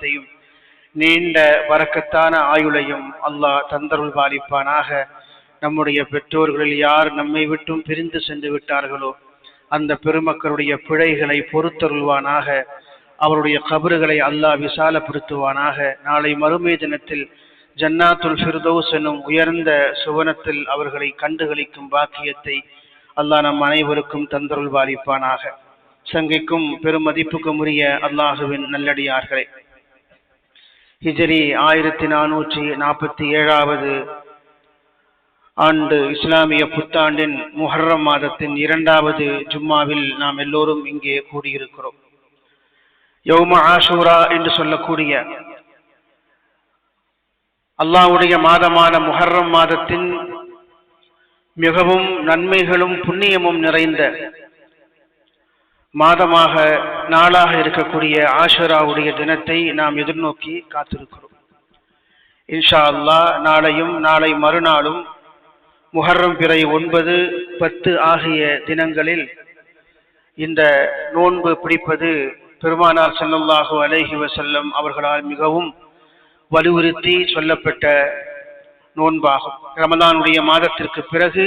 ஆஃபியத்தையும் நீண்ட வரக்கத்தான ஆயுளையும் அல்லாஹ் தந்தருள் பாலிப்பானாக. நம்முடைய பெற்றோர்களில் யார் நம்மை விட்டும் பிரிந்து சென்று விட்டார்களோ அந்த பெருமக்களுடைய பிழைகளை பொறுத்தருள்வானாக. அவருடைய கபறுகளை அல்லாஹ் விசாலப்படுத்துவானாக. நாளை மறுமை தினத்தில் ஜன்னாத்துல் ஃபிர்தௌஸ் எனும் உயர்ந்த சுவனத்தில் அவர்களை கண்டுகளிக்கும் பாக்கியத்தை அல்லாஹ் நம் அனைவருக்கும் தந்தருள் பாலிப்பானாக. சங்கைக்கும் பெருமதிப்புக்கும் உரிய அல்லாஹுவின் நல்லடியார்களே, ஹிஜ்ரி 1447வது ஆண்டு இஸ்லாமிய புத்தாண்டின் முஹர்ரம் மாதத்தின் 2வது ஜும்மாவில் நாம் எல்லோரும் இங்கே கூடியிருக்கிறோம். யௌம ஆஷூரா என்று சொல்லக்கூடிய அல்லாஹ்வுடைய மாதமான முஹர்ரம் மாதத்தின் மிகவும் நன்மைகளும் புண்ணியமும் நிறைந்த மாதமாக நாளாக இருக்கக்கூடிய ஆஷூராவுடைய தினத்தை நாம் எதிர்நோக்கி காத்திருக்கிறோம். இன்ஷா அல்லாஹ் நாளையும் நாளை மறுநாளும் முஹர்ரம் பிறை 9, 10 ஆகிய தினங்களில் இந்த நோன்பு பிடிப்பது பெருமானார் ஸல்லல்லாஹு அலைஹி வஸல்லம் அவர்களால் மிகவும் வலியுறுத்தி சொல்லப்பட்ட நோன்பாகும். ரமலானுடைய மாதத்திற்கு பிறகு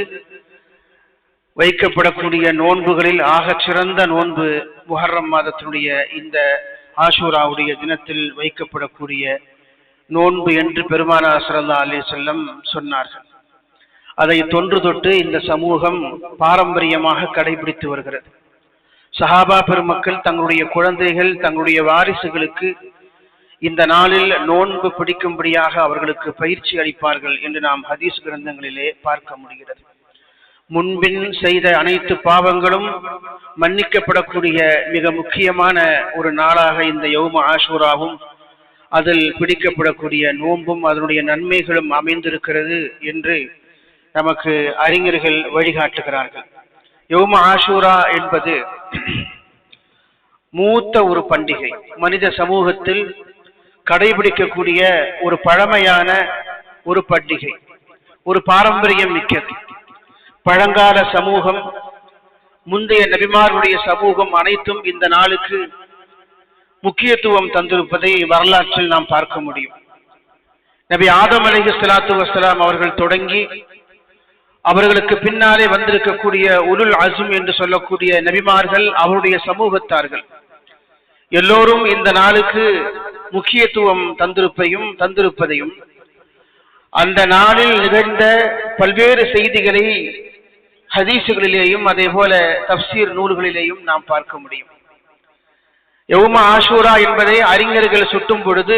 வைக்கப்படக்கூடிய நோன்புகளில் ஆகச் சிறந்த நோன்பு முஹர்ரம் மாதத்தினுடைய இந்த ஆஷூராவுடைய தினத்தில் வைக்கப்படக்கூடிய நோன்பு என்று பெருமானார் ஸல்லல்லாஹு அலைஹி வஸல்லம் சொன்னார்கள். அதை தொன்று தொட்டு இந்த சமூகம் பாரம்பரியமாக கடைபிடித்து வருகிறது. சஹாபா பெருமக்கள் தங்களுடைய குழந்தைகள் தங்களுடைய வாரிசுகளுக்கு இந்த நாளில் நோன்பு பிடிக்கும்படியாக அவர்களுக்கு பயிற்சி அளிப்பார்கள் என்று நாம் ஹதீஸ் கிரந்தங்களிலே பார்க்க முடிகிறது. முன்பின் செய்த அனைத்து பாவங்களும் மன்னிக்கப்படக்கூடிய மிக முக்கியமான ஒரு நாளாக இந்த யௌம ஆஷூராவும் அதில் பிடிக்கப்படக்கூடிய நோன்பும் அதனுடைய நன்மைகளும் அமைந்திருக்கிறது என்று நமக்கு அறிஞர்கள் வழிகாட்டுகிறார்கள். யௌம ஆஷூரா என்பது மூத்த ஒரு பண்டிகை. மனித சமூகத்தில் கடைபிடிக்கக்கூடிய ஒரு பழமையான ஒரு பண்டிகை, ஒரு பாரம்பரியம் மிக்கது. பழங்கால சமூகம், முந்தைய நபிமார்களுடைய சமூகம் அனைத்தும் இந்த நாளுக்கு முக்கியத்துவம் தந்திருப்பதை வரலாற்றில் நாம் பார்க்க முடியும். நபி ஆதம் அலைஹிஸ்ஸலாத்து வஸ்ஸலாம் அவர்கள் தொடங்கி அவர்களுக்கு பின்னாலே வந்திருக்கக்கூடிய உலுல் அஸ்ம் என்று சொல்லக்கூடிய நபிமார்கள், அவருடைய சமூகத்தார்கள் எல்லோரும் இந்த நாளுக்கு முக்கியத்துவம் தந்திருப்பதையும் அந்த நாளில் நிகழ்ந்த பல்வேறு செய்திகளை ஹதீசுகளிலேயும் அதே போல தப்சீர் நூல்களிலேயும் நாம் பார்க்க முடியும். யௌம ஆஷூரா என்பதை அறிஞர்கள் சுட்டும் பொழுது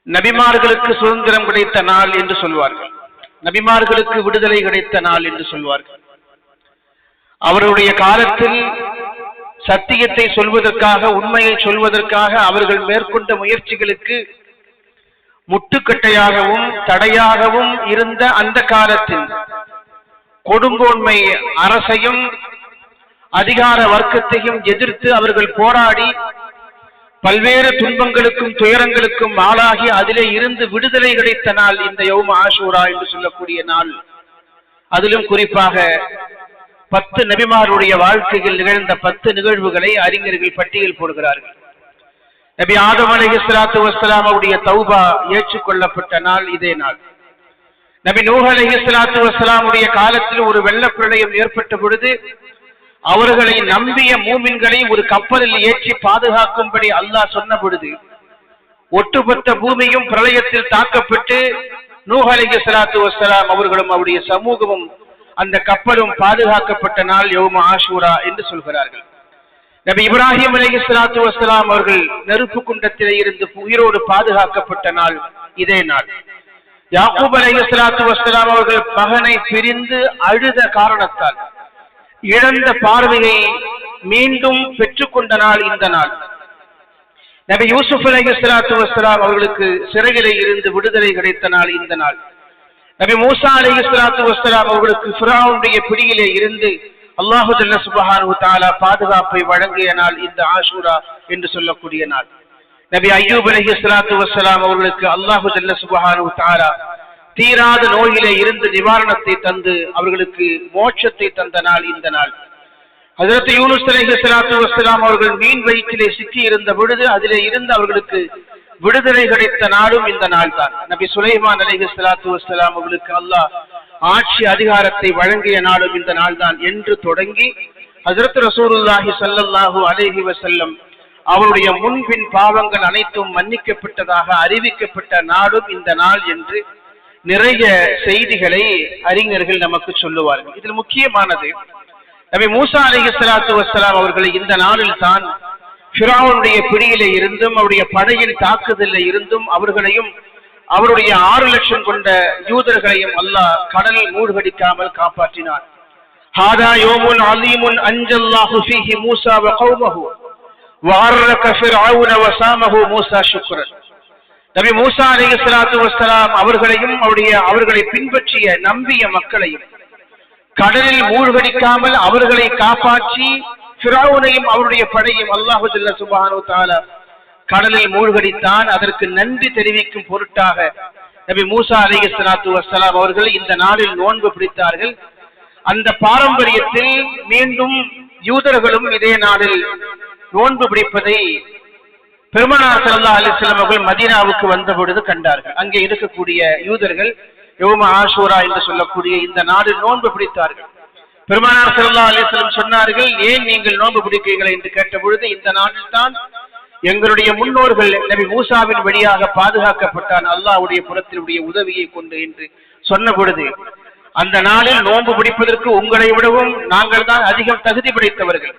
நபிமார்களுக்கு சுதந்திரம் கிடைத்த நாள் என்று சொல்வார்கள், நபிமார்களுக்கு விடுதலை கிடைத்த நாள் என்று சொல்வார்கள். அவருடைய காலத்தில் சத்தியத்தை சொல்வதற்காக, உண்மையை சொல்வதற்காக அவர்கள் மேற்கொண்ட முயற்சிகளுக்கு முட்டுக்கட்டையாகவும் தடையாகவும் இருந்த அந்த காலத்தில் கொடுங்கோன்மை அரசையும் அதிகார வர்க்கத்தையும் எதிர்த்து அவர்கள் போராடி பல்வேறு துன்பங்களுக்கும் துயரங்களுக்கும் ஆளாகி அதிலே இருந்து விடுதலை கிடைத்த நாள் இந்த யௌம ஆஷூரா என்று சொல்லக்கூடிய நாள். அதிலும் குறிப்பாக 10 நபிமாருடைய வாழ்க்கையில் நிகழ்ந்த 10 நிகழ்வுகளை அறிஞர்கள் பட்டியல் போடுகிறார்கள். நபி ஆதம் அலைஹிஸ்ஸலாத்து வஸ்ஸலாம் அவருடைய தௌபா ஏற்றுக்கொள்ளப்பட்ட நாள் இதே நாள். நபி நூஹ் அலைஹிஸ்ஸலாத்து வஸ்ஸலாம் உடைய காலத்தில் ஒரு வெள்ளப்பிரளயம் ஏற்பட்ட பொழுது அவர்களை நம்பிய மூமின்களை ஒரு கப்பலில் ஏற்றி பாதுகாக்கும்படி அல்லாஹ் சொன்ன பொழுது ஒட்டுமொத்த பூமியும் பிரளயத்தில் தாக்கப்பட்டு நூஹ் அலைஹிஸ்ஸலாத்து வஸ்ஸலாம் அவர்களும் அவருடைய சமூகமும் அந்த கப்பலும் பாதுகாக்கப்பட்ட நாள் யௌம ஆஷூரா என்று சொல்கிறார்கள். நபி இப்ராஹிம் அலைஹிஸ்ஸலாத்து வஸ்ஸலாம் அவர்கள் நெருப்பு குண்டத்திலே இருந்து உயிரோடு பாதுகாக்கப்பட்ட நாள் இதே நாள். யாக்கூப் அலைஹிஸ்ஸலாத்து வஸ்ஸலாம் அவர்கள் மகனை பிரிந்து அழுத காரணத்தால் இழந்த பார்வையை மீண்டும் பெற்றுக்கொண்ட நாள் இந்த நாள். நபி யூசுப் அலைஹிஸ்ஸலாத்து வஸ்ஸலாம் அவர்களுக்கு சிறையிலே இருந்து விடுதலை கிடைத்த நாள் இந்த நாள். நபி மூசா அலைஹிஸ்ஸலாத்து வஸ்ஸலாம் அவர்களுக்கு ஃபிரௌனுடைய பிடியிலே இருந்து அல்லாஹ் ஜல்ல சுப்ஹானஹு தஆலா பாதுகாப்பை வழங்கிய நாள் இந்த ஆஷூரா என்று சொல்லக்கூடிய நாள். நபி அய்யூப் அலைஹிஸ்ஸலாத்து வஸ்ஸலாம் அவர்களுக்கு அல்லாஹ் ஜல்ல சுப்ஹானஹு தஆலா தீராத நோயிலே இருந்து நிவாரணத்தை தந்து அவர்களுக்கு மோட்சத்தை தந்த நாள் இந்த நாள். ஹஜ்ரத் யூனுஸ் அலைஹிஸ்ஸலாத்து வஸ்ஸலாம் அவர்கள் மீன் வயிற்றிலே சிக்கி இருந்த பொழுது அதிலே இருந்து அவர்களுக்கு விடுதலை கிடைத்த நாளும் இந்த நாள் தான். நபி சுலைமான் அலைஹிஸ்ஸலாத்து வஸ்ஸலாம் அவர்களுக்கு அல்லாஹ் ஆட்சி அதிகாரத்தை வழங்கிய நாளும் இந்த நாள் தான் என்று தொடங்கி ஹஜ்ரத் ரசூலுல்லாஹி ஸல்லல்லாஹு அலைஹி வஸல்லம் அவருடைய முன்பின் பாவங்கள் அனைத்தும் மன்னிக்கப்பட்டதாக அறிவிக்கப்பட்ட நாளும் இந்த நாள் என்று நிறைய செய்திகளை அறிஞர்கள் நமக்கு சொல்லுவார்கள். இதில் முக்கியமானது நபி மூசா அலைஹிஸ்ஸலாத்து வஸ்ஸலாம் அவர்களை இந்த நாளில் தான் ஃபிரௌனுடைய பிடியிலே இருந்தும் அவருடைய படையின் தாக்குதலில் இருந்தும் அவர்களையும் அவருடைய 6 லட்சம் கொண்ட யூதர்களையும் அல்லாஹ் கடலில் மூழ்கடிக்காமல் காப்பாற்றினார். ஹாதா யௌமுன் அலீமுன் அன்ஜல்லாஹு ஃபீஹி மூசா வ கௌமஹு வஅர்ரக ஃபிர்அவுன வஸாமஹு மூசா ஷுக்ரன். நபி மூசா அலைஹிஸ்ஸலாத்து வஸ்ஸலாம் அவர்களையும் அவர்களை பின்பற்றிய நம்பிய மக்களையும் கடலில் மூழ்கடிக்காமல் அவர்களை காப்பாற்றி ஃபிரௌனையும் அவருடைய படையும் அல்லாஹ் ஜல்ல சுப்ஹானஹு வ தஆலா கடலில் மூழ்கடித்தான். அதற்கு நன்றி தெரிவிக்கும் பொருட்டாக நபி மூசா அலைஹிஸ்ஸலாத்து வஸ்ஸலாம் அவர்கள் இந்த நாளில் நோன்பு பிடித்தார்கள். அந்த பாரம்பரியத்தில் மீண்டும் யூதர்களும் இதே நாளில் நோன்பு பிடிப்பதை பெருமானார் ஸல்லல்லாஹு அலைஹி வஸல்லம் அவர்கள் மதீனாவுக்கு வந்த பொழுது கண்டார்கள். அங்கே இருக்கக்கூடிய யூதர்கள் யௌம ஆஷூரா என்று சொல்லக்கூடிய இந்த நாளில் நோன்பு பிடித்தார்கள். பெருமானார் ஸல்லல்லாஹு அலைஹி வஸல்லம் சொன்னார்கள், ஏன் நீங்கள் நோன்பு பிடிக்கிறீர்கள் என்று கேட்ட பொழுது, இந்த நாளில் தான் எங்களுடைய முன்னோர்கள் நபி மூசாவின் வழியாக பாதுகாக்கப்பட்டான் அல்லாஹ்வுடைய புறத்தினுடைய உதவியை கொண்டு என்று சொன்ன பொழுது, அந்த நாளில் நோன்பு பிடிப்பதற்கு உங்களை விடவும் நாங்கள் தான் அதிகம் தகுதி படைத்தவர்கள்.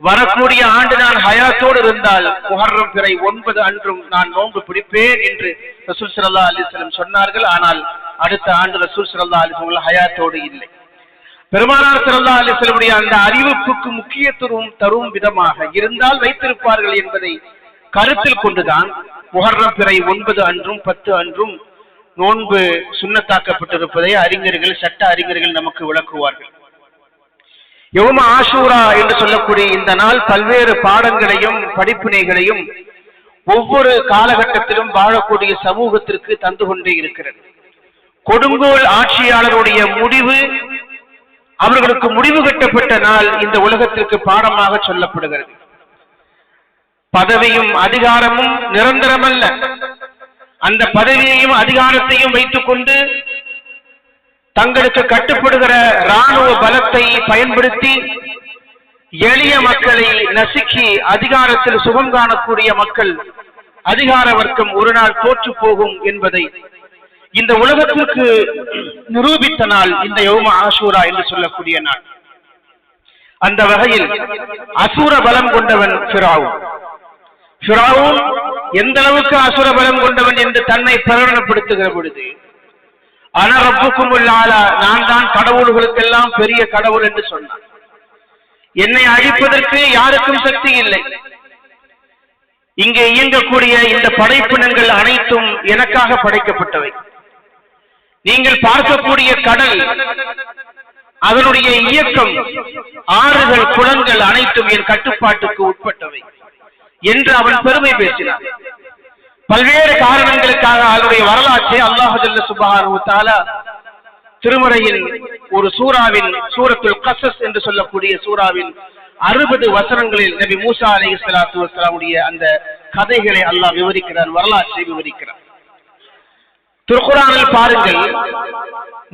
வரக்கூடிய ஆண்டு நான் ஹயாத்தோடு இருந்தால் முஹர்ரம் பிறை 9 அன்றும் நான் நோன்பு பிடிப்பேன் என்று ரசூல் ஸல்லல்லாஹு அலைஹி வஸல்லம் சொன்னார்கள். ஆனால் அடுத்த ஆண்டு ரசூல் ஸல்லல்லாஹு அலைஹி வஸல்லம் ஹயாத்தோடு இல்லை. பெருமானார் ஸல்லல்லாஹு அலைஹி வஸல்லம் அந்த அறிவிப்புக்கு முக்கியத்துவம் தரும் விதமாக இருந்தால் வைத்திருப்பார்கள் என்பதை கருத்தில் கொண்டுதான் முஹர்ரம் பிறை 9 அன்றும் 10 அன்றும் நோன்பு சுன்னத்தாக்கப்பட்டிருப்பதை அறிஞர்கள் சட்ட அறிஞர்கள் நமக்கு விளக்குவார்கள். யௌம ஆஷூரா என்று சொல்லக்கூடிய இந்த நாள் பல்வேறு பாடங்களையும் படிப்பினைகளையும் ஒவ்வொரு காலகட்டத்திலும் வாழக்கூடிய சமூகத்திற்கு தந்து கொண்டே இருக்கிறது. கொடுங்கோல் ஆட்சியாளருடைய முடிவு, அவர்களுக்கு முடிவு கட்டப்பட்ட நாள் இந்த உலகத்திற்கு பாடமாக சொல்லப்படுகிறது. பதவியும் அதிகாரமும் நிரந்தரமல்ல. அந்த பதவியையும் அதிகாரத்தையும் வைத்துக் கொண்டு தங்களுக்கு கட்டுப்படுகிற இராணுவ பலத்தை பயன்படுத்தி எளிய மக்களை நசுக்கி அதிகாரத்தில் சுகம் காணக்கூடிய மக்கள் அதிகார வர்க்கம் ஒரு நாள் தோற்று போகும் என்பதை இந்த உலகத்திற்கு நிரூபித்த நாள் இந்த யௌம ஆஷூரா என்று சொல்லக்கூடிய நாள். அந்த வகையில் அசுர பலம் கொண்டவன் ஃபிரௌன். ஃபிரௌன் எந்த அளவுக்கு அசுர பலம் கொண்டவன் என்று தன்னை பிரகடனப்படுத்துகிற பொழுது, அன ரப்புக்குமுல் ஆலா, நான் தான் கடவுள்களுக்கெல்லாம் பெரிய கடவுள் என்று சொன்னான். என்னை அழிப்பதற்கு யாருக்கும் சக்தி இல்லை. இங்கே இயங்கக்கூடிய இந்த படைப்பினங்கள் அனைத்தும் எனக்காக படைக்கப்பட்டவை. நீங்கள் பார்க்கக்கூடிய கடல், அதனுடைய இயக்கம், ஆறுகள், குளங்கள் அனைத்தும் என் கட்டுப்பாட்டுக்கு உட்பட்டவை என்று அவன் பெருமை பேசினான். பல்வேறு காரணங்களுக்காக அவருடைய வரலாற்றை அல்லாஹ் ஜல்ல சுப்ஹானஹு வ தஆலா திருமறையின் ஒரு சூறாவின் சூரத்துல் கஸஸ் என்று சொல்லக்கூடிய சூறாவின் 60 வசனங்களில் நபி மூசா அலைஹிஸ்ஸலாத்து வஸ்ஸலாமுடைய அந்த கதைகளை அல்லாஹ் விவரிக்கிறார், வரலாற்றை விவரிக்கிறார். திருக்குர்ஆனில் பாருங்கள்,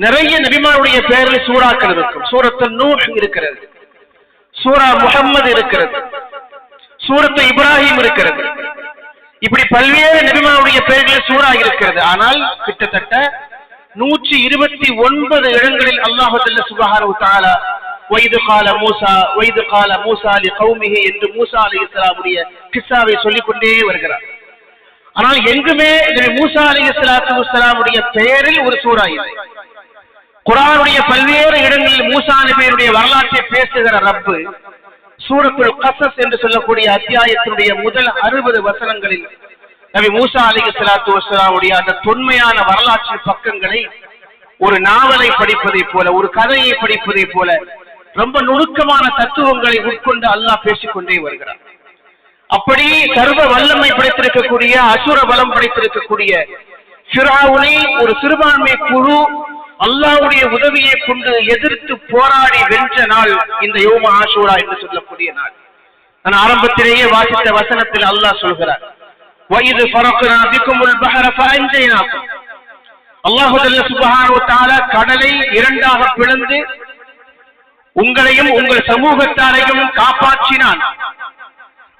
நிறைய நபிமாருடைய பெயரில் சூறாக்கள் இருக்கும். சூரத்துல் நூஹ் இருக்கிறது, சூரா முஹம்மது இருக்கிறது, சூரத்து இப்ராஹிம் இருக்கிறது. இப்படி பல்வேறு நபிமாருடைய பெயர்களில் சூறா இருக்கிறது. ஆனால் கிட்டத்தட்ட 129 இடங்களில் அல்லாஹ் ஜல்ல சுப்ஹானஹு வ தஆலா வைது கால மூசா லிகௌமிஹி என்று மூசா அலைஹிஸ்ஸலாமுடைய கிஸ்ஸாவை சொல்லிக் கொண்டே வருகிறார். ஆனால் எங்குமே மூசா அலைஹிஸ்ஸலாத்து வஸ்ஸலாமுடைய பெயரில் ஒரு சூறா இல்லை. குர்ஆனுடைய பல்வேறு இடங்களில் மூசா நபியுடைய வரலாற்றை பேசுகிற ரப்பு சூரத்துல் கஸஸ் என்று சொல்லக்கூடிய அத்தியாயத்தினுடைய முதல் 60 வசனங்களில் நபி மூசா அலைஹிஸ்ஸலாத்து வஸ்ஸலாமுடைய அந்த தொன்மையான வரலாற்று பக்கங்களை ஒரு நாவலை படிப்பதை போல, ஒரு கதையை படிப்பதை போல ரொம்ப நுணுக்கமான தத்துவங்களை உட்கொண்டு அல்லாஹ் பேசிக்கொண்டே வருகிறார். அப்படி சர்வ வல்லமை படைத்திருக்கக்கூடிய, அசுர பலம் படைத்திருக்கக்கூடிய ஃபிரௌனை ஒரு சிறுபான்மை குழு அல்லாஹ்வுடைய உதவியை கொண்டு எதிர்த்து போராடி வென்ற நாள் இந்த யௌம ஆஷூரா என்று சொல்லக்கூடிய நாள். நான் ஆரம்பத்திலேயே வாசித்த வசனத்தில் அல்லாஹ் சொல்கிறார், وَإِذْ فَرَقْنَا بِكُمُ الْبَحْرَ فَأَنْجَيْنَاكُمْ. அல்லாஹ் ஜல்ல சுப்ஹானஹு வ தஆலா கடலை இரண்டாக பிளந்து உங்களையும் உங்கள் சமூகத்தாரையும் காப்பாற்றினான்.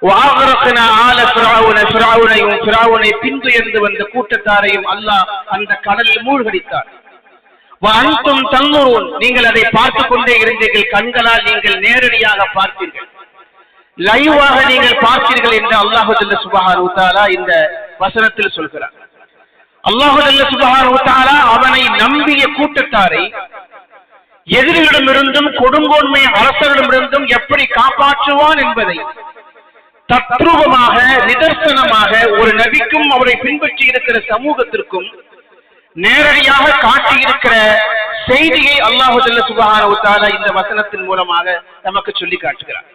وَأَغْرَقْنَا آلَ فِرْعَوْنَ ஃபிரௌனை பின்துயர்ந்து வந்த கூட்டத்தாரையும் அல்லாஹ் அந்த கடலில் மூழ்கடித்தார். وَأَنْتُمْ تَنْظُرُونَ நீங்கள் அதை பார்த்துக் கொண்டே இருந்தீர்கள், கண்களால் நீங்கள் நேரடியாக பார்த்தீர்கள், லைவாக நீங்கள் பார்த்தீர்கள் என்று அல்லாஹ் ஜல்ல சுப்ஹானஹு வ தஆலா இந்த வசனத்தில் சொல்கிறார். அல்லாஹ் ஜல்ல சுப்ஹானஹு வ தஆலா அவனை நம்பிய கூட்டத்தாரை எதிரிகளிடமிருந்தும் கொடுங்கோன்மை அரசர்களிடமிருந்தும் எப்படி காப்பாற்றுவான் என்பதை தத்ரூபமாக நிதர்சனமாக ஒரு நபிக்கும் அவரை பின்பற்றி இருக்கிற சமூகத்திற்கும் நேரடியாக காட்டியிருக்கிற செய்தியை அல்லாஹ் ஜல்ல சுப்ஹானஹு வ தஆலா இந்த வசனத்தின் மூலமாக நமக்கு சொல்லி காட்டுகிறார்.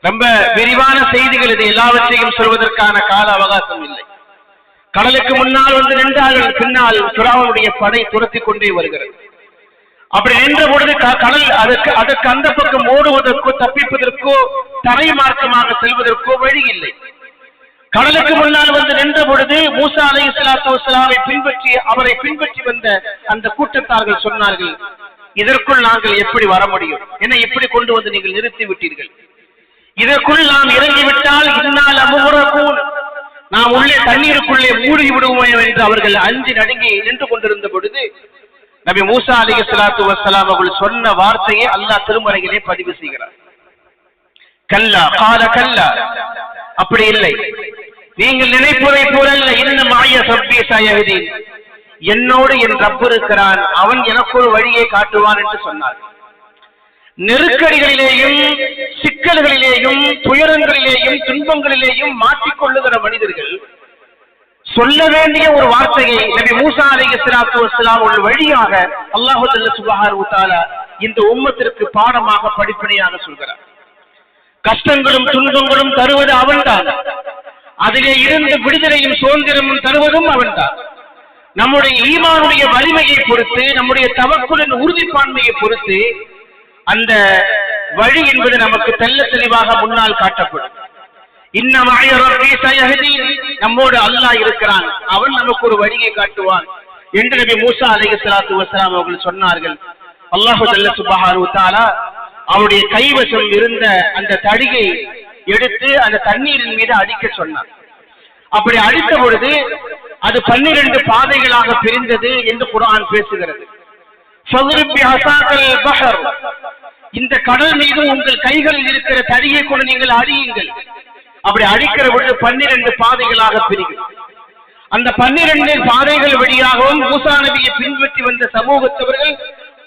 ரொம்ப விரிவான செய்திகள், இது எல்லாவற்றையும் சொல்வதற்கான கால அவகாசம் இல்லை. கடலுக்கு முன்னால் வந்து நின்றார்கள், பின்னால் ஃபிரௌனுடைய படை துரத்தி கொண்டே வருகிறது. அப்படி நின்ற பொழுது கடல் அதற்கு அந்த பக்கம் ஓடுவதற்கோ தப்பிப்பதற்கோ தரை மார்க்கமாக செல்வதற்கோ வழி இல்லை. கடலுக்கு முன்னால் வந்து நின்ற பொழுது மூசா அலைஹிஸ்ஸலாத்து வஸ்ஸலாமை பின்பற்றி அவரை பின்பற்றி வந்த அந்த கூட்டத்தார்கள் சொன்னார்கள், இதற்குள் நாங்கள் எப்படி வர முடியும், என்னை இப்படி கொண்டு வந்து நீங்கள் நிறுத்தி விட்டீர்கள், இதற்குள் நாம் இறங்கிவிட்டால் இன்னால் அமுகுரகூன், நாம் உள்ளே தண்ணீருக்குள்ளே மூழ்கி விடுவோம் என்று அவர்கள் அஞ்சி நடுங்கி நின்று கொண்டிருந்த பொழுது நபி மூசா அலைஹிஸ்ஸலாத்து வஸ்ஸலாம் அவர்கள் சொன்ன வார்த்தையை அல்லாஹ் திருமறையிலே பதிவு செய்கிறார். கல்லா கால கல்லா, அப்படி இல்லை, நீங்கள் நினைப்பதை போலல்ல, இன்ன மாய ரப்பி சயஹ்தீன், என்னோடு என் ரப் இருக்கிறான், அவன் எனக்கு ஒரு வழியை காட்டுவான் என்று சொன்னார். நெருக்கடிகளிலேயும் சிக்கல்களிலேயும் துயரங்களிலேயும் துன்பங்களிலேயும் மாற்றிக்கொள்ளுகிற மனிதர்கள் சொல்ல வேண்டிய ஒரு வார்த்தையை நபி மூசா அலைஹிஸ்ஸலாத்து வஸ்ஸலாம் ஒரு வழியாக அல்லாஹ் ஜல்ல சுப்ஹானஹு வ தஆலா இந்த உம்மத்திற்கு பாடமாக படிப்பனையாக சொல்கிறார். கஷ்டங்களும் துன்பங்களும் தருவது அவன்தான், அதிலே இருந்து விடுதலையும் சுதந்திரமும் தருவதும் அவன்தான். நம்முடைய ஈமானுடைய வலிமையை பொறுத்து, நம்முடைய தவக்குலின் உறுதிப்பான்மையை பொறுத்து அந்த வழி என்பது நமக்கு தெள்ள தெளிவாக முன்னால் காட்டப்படும். இன்ன மஅய ரப்பி சயஹ்தீன், நம்மோடு அல்லாஹ் இருக்கிறான், அவன் நமக்கு ஒரு வழியை காட்டுவான் என்று நபி மூசா அலைஹிஸ்ஸலாத்து வஸ்ஸலாம் அவர்கள் சொன்னார்கள். அல்லாஹ் ஜல்ல சுப்ஹானஹு வ தஆலா அவருடைய கைவசம் இருந்த அந்த தடியை எடுத்து அந்த தண்ணீரின் மீது அடிக்க சொன்னார். அப்படி அடித்த பொழுது அது 12 பாதைகளாக பிரிந்தது என்று குர்ஆன் பேசுகிறது. ஃபத்ரிப் பிஅஸாகல் பஹர், இந்த கடல் மீது உங்கள் கைகளில் இருக்கிற தடியை கொண்டு நீங்கள் அடியுங்கள். அப்படி அடிக்கிற பொழுது 12 பாதைகளாக பிரியும். அந்த 12 பாதைகள் வழியாகவும் மூசா நபியை பின்பற்றி வந்த சமூகத்தவர்கள்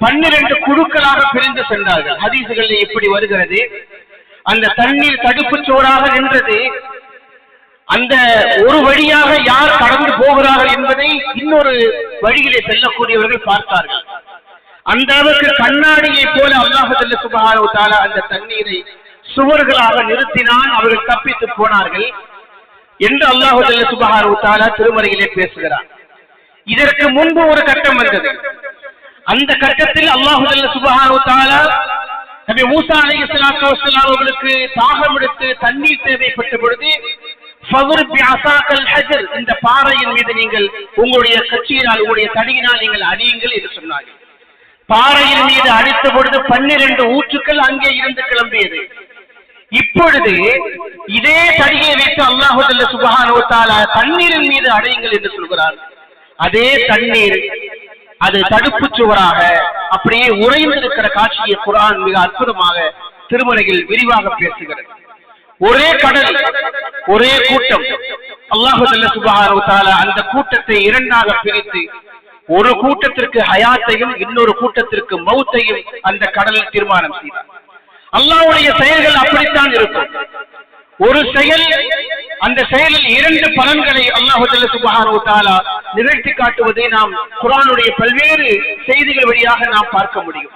12 குழுக்களாக பிரிந்து சென்றார்கள். ஹதீசுகளில் எப்படி வருகிறது, அந்த தண்ணீர் தடுப்பு சோறாக நின்றது. அந்த ஒரு வழியாக யார் கடந்து போகிறார்கள் என்பதை இன்னொரு வழியிலே செல்லக்கூடியவர்கள் பார்த்தார்கள். அந்த அளவுக்கு கண்ணாடியை போல அல்லாஹ் ஜல்ல சுப்ஹானஹு வ தஆலா அந்த தண்ணீரை சுவர்களாக நிறுத்தினான், அவர்கள் தப்பித்து போனார்கள் என்று அல்லாஹ் ஜல்ல சுப்ஹானஹு வ தஆலா திருமறையிலே பேசுகிறார். இதற்கு முன்பு ஒரு கட்டம் வந்தது. அந்த கட்டத்தில் அல்லாஹ் ஜல்ல சுப்ஹானஹு வ தஆலா நபி மூசா அலைஹிஸ்ஸலாத்து வஸ்ஸலாம் அவர்களுக்கு தாகம் எடுத்து தண்ணீர் தேவைப்பட்ட பொழுது ஃபத்ரிப் பிஅஸாகல் ஹஜர், இந்த பாறையின் மீது நீங்கள் உங்களுடைய கட்சியினால் உங்களுடைய தடியினால் நீங்கள் அடியுங்கள் என்று சொன்னார்கள். பாறையின் மீது அடித்த பொழுது 12 ஊற்றுக்கள் அங்கே இருந்து கிளம்பியது. இப்பொழுது இதே தடியை வைத்து அல்லாஹ் ஜல்ல சுப்ஹானஹு வ தஆலா தண்ணீரின் மீது அடையுங்கள் என்று சொல்கிறார். அதே தண்ணீர் அது தடுப்பு சுவராக அப்படியே உறைந்திருக்கிற காட்சியை குர்ஆன் மிக அற்புதமாக திருமறையில் விரிவாக பேசுகிறது. ஒரே கடல், ஒரே கூட்டம். அல்லாஹ் ஜல்ல சுப்ஹானஹு வ தஆலா அந்த கூட்டத்தை இரண்டாக பிரித்து ஒரு கூட்டத்திற்கு ஹயாத்தையும் இன்னொரு கூட்டத்திற்கு மௌத்தையும் அந்த கடலில் தீர்மானம் செய்தார். அல்லாஹ்வுடைய செயல்கள் அப்படித்தான் இருக்கும். ஒரு செயல், அந்த செயலில் 2 பலன்களை அல்லாஹ் ஜல்ல சுப்ஹானஹு வ தஆலா நிகழ்த்தி காட்டுவதை நாம் குர்ஆனுடைய பல்வேறு செய்திகள் வழியாக நாம் பார்க்க முடியும்.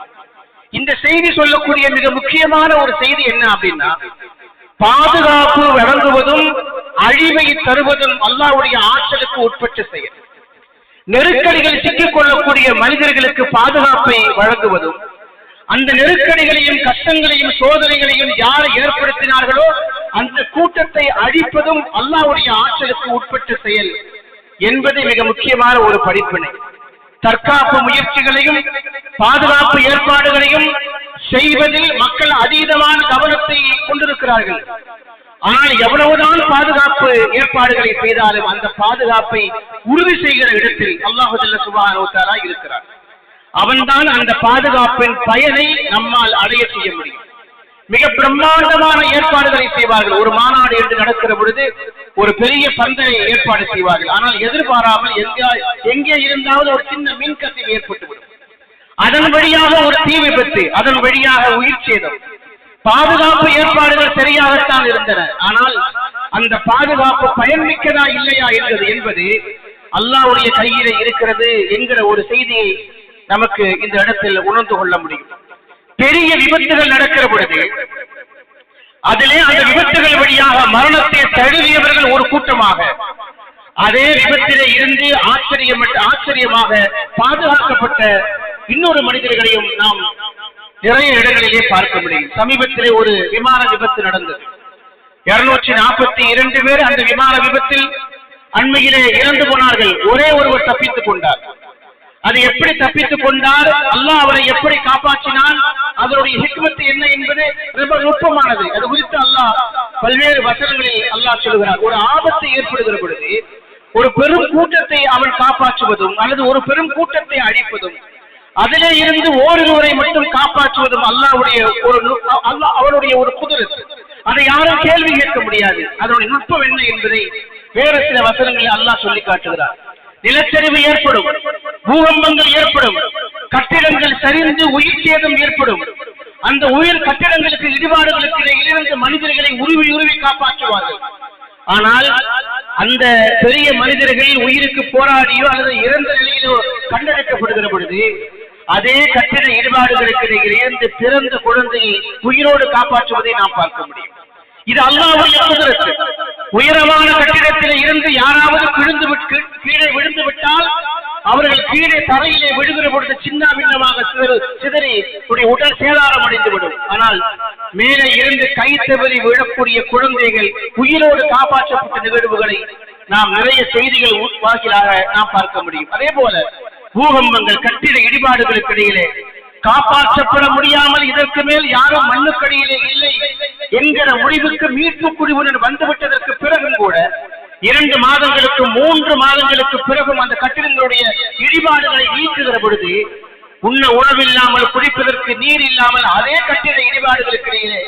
இந்த செய்தி சொல்லக்கூடிய மிக முக்கியமான ஒரு செய்தி என்ன அப்படின்னா, பாதுகாப்பு வழங்குவதும் அழிவை தருவதும் அல்லாஹ்வுடைய ஆற்றலுக்கு உட்பட்ட செயல். நெருக்கடிகள் சிக்கிக் கொள்ளக்கூடிய மனிதர்களுக்கு பாதுகாப்பை வழங்குவதும், அந்த நெருக்கடிகளையும் கஷ்டங்களையும் சோதனைகளையும் யார் ஏற்படுத்தினார்களோ அந்த கூட்டத்தை அழிப்பதும் அல்லாஹ்வுடைய ஆற்றலுக்கு உட்பட்ட செயல் என்பது மிக முக்கியமான ஒரு படிப்பினை. தற்காப்பு முயற்சிகளையும் பாதுகாப்பு ஏற்பாடுகளையும் செய்வதில் மக்கள் அதீதமான கவனத்தை கொண்டிருக்கிறார்கள். ஆனால் எவ்வளவுதான் பாதுகாப்பு ஏற்பாடுகளை செய்தாலும் அந்த பாதுகாப்பை உறுதி செய்கிற இடத்தில் அல்லாஹ் ஜல்ல சுப்ஹானஹு வ தஆலா இருக்கிறார். அவன்தான் அந்த பாதுகாப்பின் பயனை நம்மால் அடைய செய்ய முடியும். மிக பிரம்மாண்டமான ஏற்பாடுகளை செய்வார்கள். ஒரு மாநாடு என்று நடக்கிற பொழுது ஒரு பெரிய பந்தயை ஏற்பாடு செய்வார்கள். ஆனால் எதிர்பாராமல் எங்கே இருந்தாலும் ஒரு சின்ன மின்கசிவு ஏற்பட்டுவிடும். அதன் வழியாக ஒரு தீ விபத்து, அதன் வழியாக உயிர் சேதம். பாதுகாப்பு ஏற்பாடுகள் சரியாகத்தான் இருந்தன. ஆனால் அந்த பாதுகாப்பு பயன்மிக்கதா இல்லையா என்பது அல்லாஹ்வுடைய கையிலே இருக்கிறது என்கிற ஒரு செய்தியை நமக்கு இந்த இடத்தில் உணர்ந்து கொள்ள முடியும். பெரிய விபத்துகள் நடக்கிற பொழுது அதிலே அந்த விபத்துகள் வழியாக மரணத்தை தழுவியவர்கள் ஒரு கூட்டமாக, அதே விபத்திலே இருந்து ஆச்சரியமாக பாதுகாக்கப்பட்ட இன்னொரு மனிதர்களையும் நாம் நிறைய இடங்களிலே பார்க்க முடியும். சமீபத்திலே ஒரு விமான விபத்து நடந்தது. 242 பேர் அந்த விமான விபத்தில் அண்மையிலே இறந்து போனார்கள். ஒரே ஒருவர் தப்பித்துக் கொண்டார். அது எப்படி தப்பித்துக் கொண்டார், அல்லாஹ் அவரை எப்படி காப்பாற்றினான், அதனுடைய ஹிக்மத் என்ன என்பது ரொம்ப நுட்பமானது. அது குறித்து அல்லாஹ் பல்வேறு வசனங்களில் அல்லாஹ் சொல்கிறார். ஒரு ஆபத்து ஏற்படுகிற பொழுது ஒரு பெரும் கூட்டத்தை அவன் காப்பாற்றுவதும் அல்லது ஒரு பெரும் கூட்டத்தை அழிப்பதும், அதிலே இருந்து ஓரிருவரை மட்டும் காப்பாற்றுவதும் அவருடைய ஒரு குதிரத். அதை யாரும் கேள்வி கேட்க முடியாது. அதனுடைய நுட்பம் என்ன என்பதை வேறு சில வசனங்களில் அல்லாஹ் சொல்லி காட்டுகிறார். நிலச்சரிவு ஏற்படும், பூகம்பங்கள் ஏற்படும், கட்டிடங்கள் சரிந்து உயிர் சேதம் ஏற்படும். அந்த உயிர் கட்டிடங்களுக்கு இடிபாடுகளுக்கு இடையிலிருந்து மனிதர்களை உருவி காப்பாற்றுவார்கள். ஆனால் அந்த பெரிய மனிதர்கள் உயிருக்கு போராடியோ அல்லது இறந்த நிலையிலோ கண்டெடுக்கப்படுகிற பொழுது அதே கட்டிட இடிபாடுகளுக்கு இடையிலிருந்து பிறந்த குழந்தையை உயிரோடு காப்பாற்றுவதை நாம் பார்க்க முடியும். இது அல்லாஹ்வுடைய குதிரத். உயரமான கட்டிடத்திலே இருந்து யாராவது கீழே விழுந்து விட்டால் அவர்கள் கீழே தரையிலே விழுகிற பொழுது சின்ன பின்னமாக சிதறி உடல் சேதாரம் அடைந்துவிடும். ஆனால் மேலே இருந்து கை தவறி விழக்கூடிய குழந்தைகள் உயிரோடு காப்பாற்றப்பட்ட நிகழ்வுகளை நாம் நிறைய செய்திகள் வாயிலாக நாம் பார்க்க முடியும். அதே போல பூகம்பங்கள், கட்டிட இடிபாடுகளுக்கு இடையிலே காப்பாற்றப்பட முடியாமல் இதற்கு மேல் யாரும் மண்ணுக்கடியிலே இல்லை என்கிற முடிவுக்கு மீட்பு குழுவினர் வந்துவிட்டதற்கு பிறகும் கூட 2 மாதங்களுக்கு 3 மாதங்களுக்கு பிறகும் அந்த கட்டிடங்களுடைய இடிபாடுகளை நீக்குகிற பொழுது உண்ண உணவில்லாமல் குடிப்பதற்கு நீர் இல்லாமல் அதே கட்டிட இடிபாடுகளுக்கு இடையிலே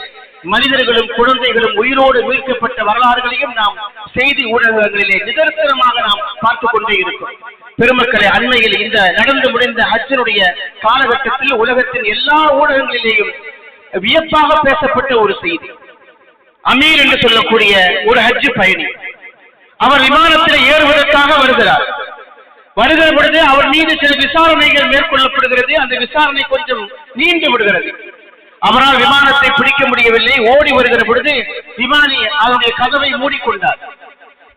மனிதர்களும் குழந்தைகளும் உயிரோடு மீட்கப்பட்ட வரலாறுகளையும் நாம் செய்தி ஊடகங்களிலே நிதர்சனமாக நாம் பார்த்துக் கொண்டே இருக்கிறோம். பெருமக்களை, அண்மையில் இந்த நடந்து முடிந்த ஹஜ்ஜினுடைய காலகட்டத்தில் உலகத்தின் எல்லா ஊடகங்களிலேயும் வியப்பாக பேசப்பட்ட ஒரு செய்தி. அமீர் என்று சொல்லக்கூடிய ஒரு ஹஜ் பயணி, அவர் விமானத்தில் ஏறுவதற்காக வருகிறார். வருகிற பொழுது அவர் மீது சில விசாரணைகள் மேற்கொள்ளப்படுகிறது. அந்த விசாரணை கொஞ்சம் நீண்டு விடுகிறது. அவரால் விமானத்தை பிடிக்க முடியவில்லை. ஓடி வருகிற பொழுது விமானி அவருடைய கதவை மூடிக்கொண்டார்.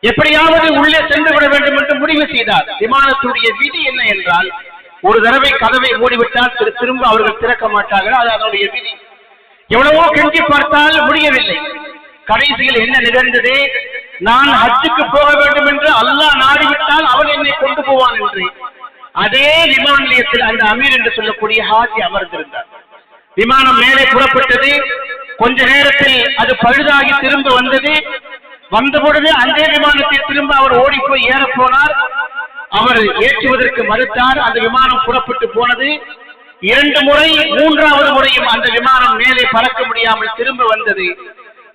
எப்படியாவது உள்ளே சென்று விட வேண்டும் என்று முடிவு செய்தார். விமானத்துடைய விதி என்ன என்றால், ஒரு தடவை கதவை மூடிவிட்டால் திரும்ப அவர்கள் திறக்க மாட்டார்கள். அது அதனுடைய விதி. எவ்வளவோ கெஞ்சி பார்த்தால் முடியவில்லை. கடைசியில் என்ன நிகழ்ந்தது, நான் ஹஜ்ஜுக்கு போக வேண்டும் என்று அல்லாஹ் நாடிவிட்டால் அவன் என்னை கொண்டு போவான் என்று அதே விமான நிலையத்தில் அந்த அமீர் என்று சொல்லக்கூடிய ஹாஜி அமர்ந்திருந்தார். விமானம் மேலே புறப்பட்டது. கொஞ்ச நேரத்தில் அது பழுதாகி திரும்ப வந்தது. வந்த பொழுது அந்த விமானத்தில் திரும்ப அவர் ஓடி போய் ஏற போனார். அவர் ஏற்றுவதற்கு மறுத்தார். அந்த விமானம் புறப்பட்டு போனது. 2 முறை, 3வது முறையும் அந்த விமானம் மேலே பறக்க முடியாமல் திரும்ப வந்தது.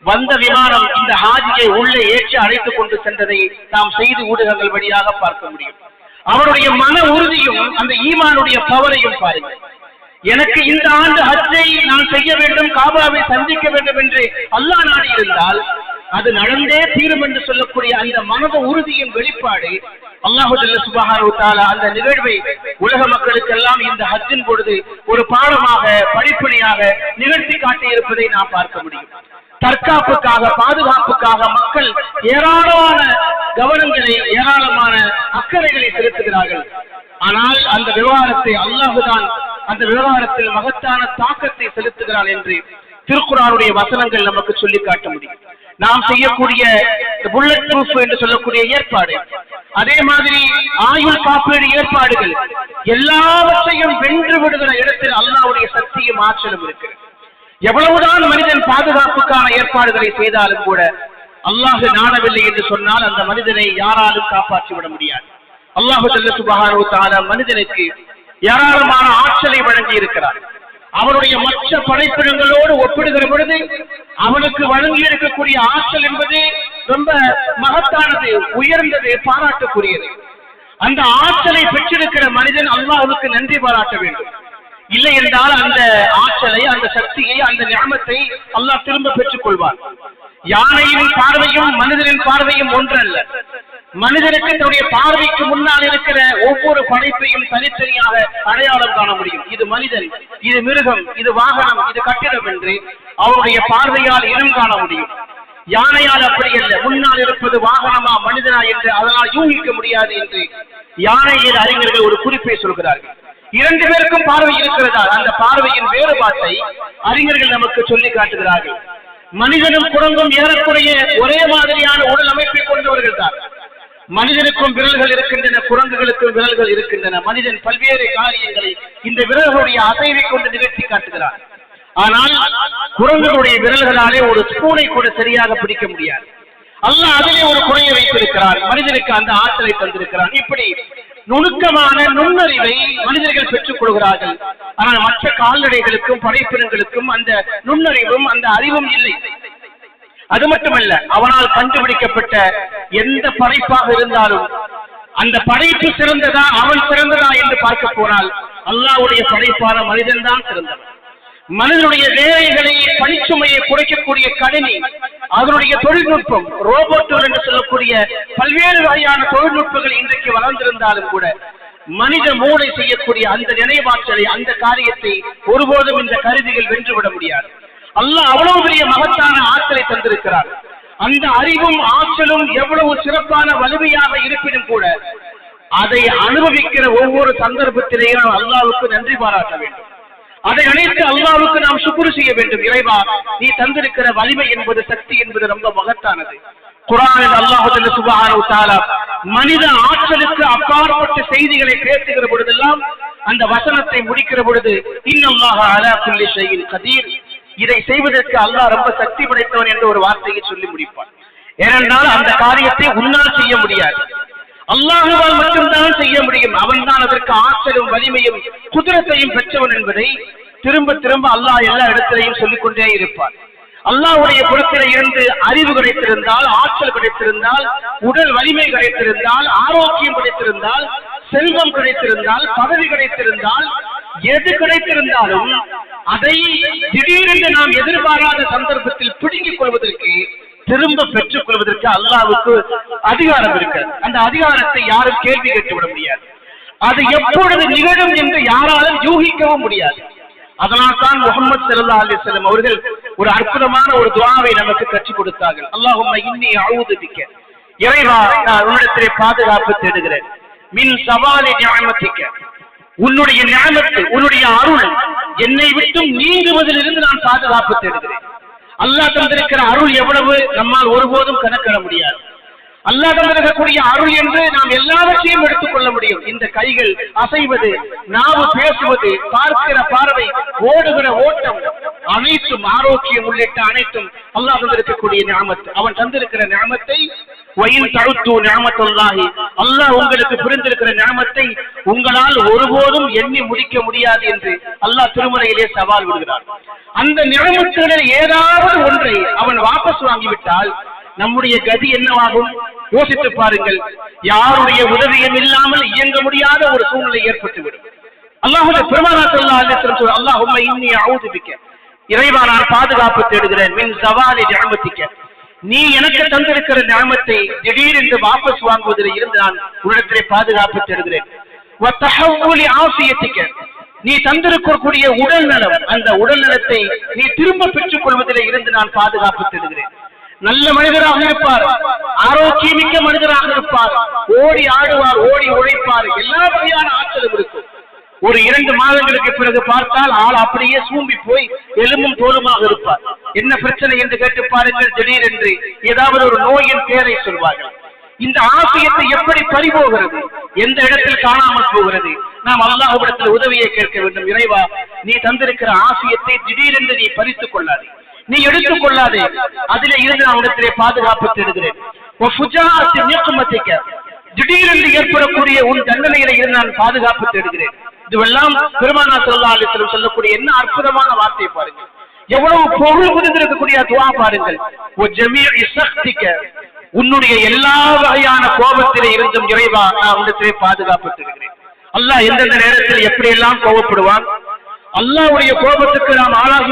வந்த விமானம் இந்த ஹாஜியை உள்ளே ஏற்றி அழைத்துக் கொண்டு சென்றதை நாம் செய்தி ஊடகங்கள் வழியாக பார்க்க முடியும். அவருடைய மன உறுதியும் அந்த ஈமானுடைய பவரையும் பாருங்கள். எனக்கு இந்த ஆண்டு ஹஜ்ஜை நான் செய்ய வேண்டும், காபாவை சந்திக்க வேண்டும் என்று அல்லாஹ் நாடி இருந்தால் அது நடந்தே தீரும் என்று சொல்லக்கூடிய அந்த மனத உறுதியின் வெளிப்பாடு அல்லாஹ் ஜல்ல சுப்ஹானஹு வ தஆலா அந்த நிகழ்வை உலக மக்களுக்கெல்லாம் இந்த ஹஜ்ஜின் பொழுது ஒரு பாடமாக, படிப்படியாக நிகழ்த்தி காட்டி இருப்பதை நாம் பார்க்க முடியும். தற்காப்புக்காக, பாதுகாப்புக்காக மக்கள் ஏராளமான கவனங்களை, ஏராளமான அக்கறைகளை செலுத்துகிறார்கள். ஆனால் அந்த விவகாரத்தை அல்லாஹுதான் அந்த விவகாரத்தில் மகத்தான தாக்கத்தை செலுத்துகிறான் என்று திருக்குர்ஆனுடைய வசனங்கள் நமக்கு சொல்லி காட்ட முடியும். நாம் செய்யக்கூடிய புல்லட் ப்ரூஃப் என்று சொல்லக்கூடிய ஏற்பாடு, அதே மாதிரி ஆயுள் காப்பீடு ஏற்பாடுகள், எல்லாவற்றையும் வென்று விடுகிற இடத்தில் அல்லாஹ்வுடைய சக்தியும் ஆற்றலும் இருக்கிறது. எவ்வளவுதான் மனிதன் பாதுகாப்புக்கான ஏற்பாடுகளை செய்தாலும் கூட அல்லாஹ் நாடவில்லை என்று சொன்னால் அந்த மனிதனை யாராலும் காப்பாற்றிவிட முடியாது. அல்லாஹ் ஜல்ல சுப்ஹானஹு வ தஆலா மனிதனுக்கு ஏராளமான ஆற்றலை வழங்கி இருக்கிறார். அவனுடைய மற்ற படைப்பினங்களோடு ஒப்பிடுகிற பொழுது அவனுக்கு வழங்கி இருக்கக்கூடிய ஆற்றல் என்பது ரொம்ப மகத்தானது, உயர்ந்தது, பாராட்டுக்குரியது. அந்த ஆற்றலை பெற்றிருக்கிற மனிதன் அல்லாஹ்வுக்கு நன்றி பாராட்ட வேண்டும். இல்லை என்றால் அந்த ஆற்றலை, அந்த சக்தியை, அந்த நியமத்தை அல்லாஹ் திரும்ப பெற்றுக் கொள்வார். யானையின் பார்வையும் மனிதனின் பார்வையும் ஒன்றல்ல. மனிதனுக்கு தன்னுடைய பார்வைக்கு முன்னால் இருக்கிற ஒவ்வொரு படைப்பையும் தனித்தனியாக அடையாளம் காண முடியும். இது மனிதன், இது மிருகம், இது வாகனம், இது கட்டிடம் என்று அவருடைய பார்வையால் இனம் காண முடியும். யானையால் அப்படி அல்ல. முன்னால் இருப்பது வாகனமா மனிதனா என்று அதனால் யூகிக்க முடியாது என்று யானையின் அறிஞர்கள் ஒரு குறிப்பை சொல்கிறார்கள். இரண்டு பேருக்கும் பார்வை இருக்கிறதா? அந்த பார்வையின் வேறுபாட்டை அறிஞர்கள் நமக்கு சொல்லி காட்டுகிறார்கள். மனிதனும் குரங்கும் ஏறக்குறைய ஒரே மாதிரியான உடல் அமைப்பை கொண்டவர்கள் தான். மனிதனுக்கும் விரல்கள் இருக்கின்றன, குரங்குகளுக்கும் விரல்கள் இருக்கின்றன. மனிதன் பல்வேறு காரியங்களை இந்த விரல்களுடைய அசைவை கொண்டு நிகழ்த்தி காட்டுகிறார். ஆனால் குரங்குகளுடைய விரல்களாலே ஒரு ஸ்பூனை கூட சரியாக பிடிக்க முடியாது. அல்லாஹ் அதிலே ஒரு குறையை வைத்திருக்கிறார். மனிதனுக்கு அந்த ஆற்றலை தந்திருக்கிறார். இப்படி நுணுக்கமான நுண்ணறிவை மனிதர்கள் பெற்றுக் கொள்கிறார்கள். ஆனால் மற்ற கால்நடைகளுக்கும் படைப்பினங்களுக்கும் அந்த நுண்ணறிவும் அந்த அறிவும் இல்லை. அது மட்டுமல்ல, அவனால் கண்டுபிடிக்கப்பட்ட எந்த படைப்பாக இருந்தாலும் அந்த படைப்பு சிறந்ததா, அவன் சிறந்ததா என்று பார்க்க போனால் அல்லாஹ்வுடைய படைப்பான மனிதன் தான் சிறந்தவன். மனிதனுடைய வேலைகளை, பணிச்சுமையை குறைக்கக்கூடிய கணினி, அதனுடைய தொழில்நுட்பம், ரோபோட்டுகள் என்று சொல்லக்கூடிய பல்வேறு வகையான தொழில்நுட்பங்கள் இன்றைக்கு வளர்ந்திருந்தாலும் கூட மனித மூளை செய்யக்கூடிய அந்த நினைவாற்றலை, அந்த காரியத்தை ஒருபோதும் இந்த கருவிகள் வென்றுவிட முடியாது. அல்லாஹ் அவ்வளவு பெரிய மகத்தான ஆற்றலை தந்திருக்கிறார். அந்த அறிவும் ஆற்றலும் எவ்வளவு சிறப்பான வலிமையாக இருப்பினும் கூட அதை அனுபவிக்கிற ஒவ்வொரு சந்தர்ப்பத்திலேயும் நாம் அல்லாஹ்வுக்கு நன்றி பாராட்ட வேண்டும். அதை அனைத்து அல்லாஹ்வுக்கு நாம் சுக்ர் செய்ய வேண்டும். இறைவா, நீ தந்திருக்கிற வலிமை என்பது, சக்தி என்பது ரொம்ப மகத்தானது. குர்ஆனில் அல்லாஹ் சுப்ஹானஹு வ தஆலா மனித ஆற்றலுக்கு அப்பாற்பட்ட செய்திகளை பேசுகிற பொழுதெல்லாம் அந்த வசனத்தை முடிக்கிற பொழுது இன்னல்லாஹ அலா குல்லி ஷைஇன் கதீர், இதை செய்வதற்கு அல்லாஹ் ரொம்ப சக்தி படைத்தவன் என்ற ஒரு வார்த்தையை சொல்லி முடிப்பான். ஏனென்றால் அந்த காரியத்தை உன்னால் செய்ய முடியாது, அல்லாஹ்வால் மட்டும்தான் செய்ய முடியும். அவன் தான் அதற்கு ஆற்றலும் வலிமையும் குதிரத்தையும் பெற்றவன் என்பதை திரும்ப திரும்ப அல்லாஹ் எல்லா இடத்திலையும் சொல்லிக்கொண்டே இருப்பார். அல்லாஹ்வுடைய புறத்திலே இருந்து அறிவு கிடைத்திருந்தால், ஆற்றல் கிடைத்திருந்தால், உடல் வலிமை கிடைத்திருந்தால், ஆரோக்கியம் கிடைத்திருந்தால், செல்வம் கிடைத்திருந்தால், பதவி கிடைத்திருந்தால், எது கிடைத்திருந்தாலும் அதை திடீரென்று நாம் எதிர்பாராத சந்தர்ப்பத்தில் பிடுங்கிக் கொள்வதற்கு, திரும்ப பெற்றுக் கொள்வதற்கு அல்லாஹ்வுக்கு அதிகாரம் இருக்கிறது. அந்த அதிகாரத்தை யாரும் கேள்வி கேட்டுவிட முடியாது. அது எப்பொழுது நிகழும் என்று யாராலும் யூகிக்கவும் முடியாது. அதனால் தான் முஹம்மது ஸல்லல்லாஹு அலைஹி வஸல்லம் அவர்கள் ஒரு அற்புதமான ஒரு துஆவை நமக்கு கற்றுக் கொடுத்தார்கள். அல்லாஹும்ம இன்னி அஊது பிக்க, இறைவா நான் உன்னிடத்திலே பாதுகாப்பு தேடுகிறேன். மின் ஸவாலி நிஅமத்திக, உன்னுடைய நிஅமத்து, உன்னுடைய அருள் என்னை விட்டும் நீங்குவதிலிருந்து நான் பாதுகாப்பு தேடுகிறேன். அல்லாஹ் தந்திருக்கிற அருள் எவ்வளவு நம்மால் ஒருபோதும் கணக்கிட முடியாது. அல்லாஹ் தந்திருக்கக்கூடிய அருள் என்று நாம் எல்லாவற்றையும் எடுத்துக்கொள்ள முடியும். இந்த கைகள் அசைவது, நாவு பேசுவது, பார்க்கிற பார்வை, ஓடுகிற ஓட்டம், அனைத்தும் ஆரோக்கியம் உள்ளிட்ட அனைத்தும் அல்லாஹ் தந்திருக்கக்கூடிய நிஅமத். அவன் தந்திருக்கிற நிஅமத்தை வயின் தழுத்து நிஅமத்துல்லாஹி, அல்லாஹ் உங்களுக்கு புரிந்திருக்கிற நிஅமத்தை உங்களால் ஒருபோதும் எண்ணி முடிக்க முடியாது என்று அல்லாஹ் திருமறையிலே சவால் விடுகிறார். அந்த நிஅமத்துகளில் ஏதாவது ஒன்றை அவன் வாபஸ் வாங்கிவிட்டால் நம்முடைய கதி என்னவாகும்? யோசித்து பாருங்கள். யாருடைய உதவியும் இல்லாமல் இயங்க முடியாத ஒரு சூழ்நிலை ஏற்பட்டுவிடும். அல்லாஹ்வுடைய பெருமானார் ஸல்லல்லாஹு அலைஹி வஸல்லம் சொல்றார், அல்லாஹும்ம இன்னி அஊது பிக்க, இறைவா நான் பாதுகாப்பு தேடுகிறேன். மின் ஸவாலி நிஅமத்திக, நீ எனக்கு தந்திருக்கிற நிஅமத்தை திடீரென்று வாபஸ் வாங்குவதில் இருந்து நான் உன்னிடத்திலே பாதுகாப்பு தேடுகிறேன். வ தஹவ்வுலி ஆஃபியத்திக, நீ தந்திருக்கக்கூடிய உடல் நலம், அந்த உடல் நலத்தை நீ திரும்ப பெற்றுக் கொள்வதிலே இருந்து நான் பாதுகாப்பு தேடுகிறேன். நல்ல மனிதராக இருப்பார், ஆரோக்கியமிக்க மனிதராக இருப்பார், ஓடி ஆடுவார், ஓடி உழைப்பார், எல்லா வகையான ஆற்றலும் இருக்கும். ஒரு 2 மாதங்களுக்கு பிறகு பார்த்தால் ஆள் அப்படியே சூம்பி போய் எலும்பும் தோலுமாக இருப்பார். என்ன பிரச்சனை என்று கேட்டு பாருங்கள், திடீரென்று ஏதாவது ஒரு நோயின் பேரை சொல்வார்கள். இந்த ஆசியத்தை எப்படி பறிபோகிறது, எந்த இடத்தில் காணாமல் போகிறது? நாம் அல்லாஹ்விடத்தில் உதவியை கேட்க வேண்டும். இறைவா, நீ தந்திருக்கிற ஆசியத்தை திடீரென்று நீ பறித்துக் கொள்ளாதே, நீ எடுத்துக் கொள்ளாதே, அதிலே இருந்து நான் இடத்திலே பாதுகாப்பு தேடுகிறேன். திடீரென்று ஏற்படக்கூடிய உன் தண்டனையில இருந்து நான் பாதுகாப்பு தேடுகிறேன். இதுவெல்லாம் பெருமானார் ஸல்லல்லாஹு அலைஹி வஸல்லம் சொல்லக்கூடிய என்ன அற்புதமான வார்த்தை பாருங்கள், எவ்வளவு பொருள் புரிந்திருக்கக்கூடிய துஆ பாருங்கள். உன்னுடைய எல்லா வகையான கோபத்திலே இருந்தும் இறைவா நான் உன்னிடத்திலே பாதுகாப்பு தேடுகிறேன். அல்லாஹ் எந்தெந்த நேரத்தில் எப்படியெல்லாம் கோபப்படுவான், அல்லாஹ்வுடைய கோபத்துக்கு நாம் ஆளாகி